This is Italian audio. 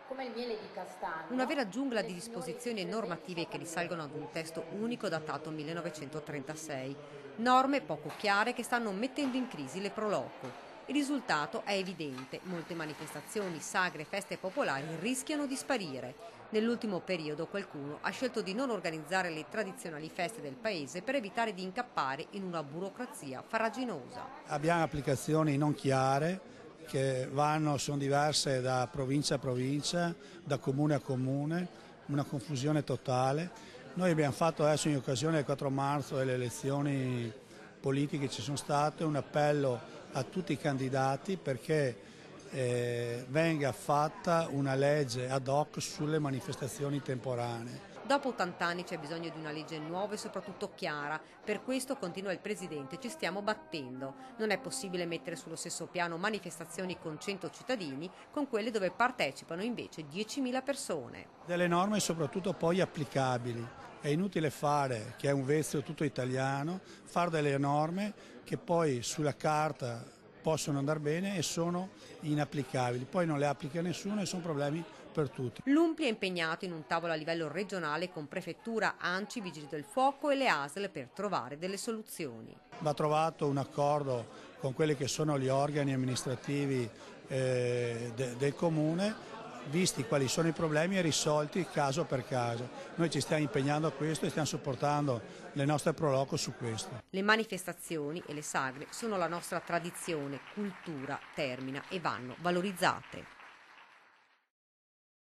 come il miele di castagno. Una vera giungla di disposizioni normative che risalgono ad un testo unico datato 1936. Norme poco chiare che stanno mettendo in crisi le pro loco. Il risultato è evidente, molte manifestazioni, sagre e feste popolari rischiano di sparire. Nell'ultimo periodo qualcuno ha scelto di non organizzare le tradizionali feste del paese per evitare di incappare in una burocrazia farraginosa. Abbiamo applicazioni non chiare che sono diverse da provincia a provincia, da comune a comune, una confusione totale. Noi abbiamo fatto adesso in occasione del 4 marzo delle elezioni politiche che ci sono state un appello a tutti i candidati perché venga fatta una legge ad hoc sulle manifestazioni temporanee. Dopo 80 anni c'è bisogno di una legge nuova e soprattutto chiara. Per questo, continua il Presidente, ci stiamo battendo. Non è possibile mettere sullo stesso piano manifestazioni con 100 cittadini con quelle dove partecipano invece 10.000 persone. Delle norme soprattutto poi applicabili. È inutile fare, che è un vezzo tutto italiano, fare delle norme che poi sulla carta possono andare bene e sono inapplicabili. Poi non le applica nessuno e sono problemi per tutti. L'UNPLI è impegnato in un tavolo a livello regionale con prefettura, ANCI, Vigili del Fuoco e le ASL per trovare delle soluzioni. Va trovato un accordo con quelli che sono gli organi amministrativi del comune, visti quali sono i problemi e risolti caso per caso. Noi ci stiamo impegnando a questo e stiamo supportando le nostre pro loco su questo. Le manifestazioni e le sagre sono la nostra tradizione, cultura, termina e vanno valorizzate.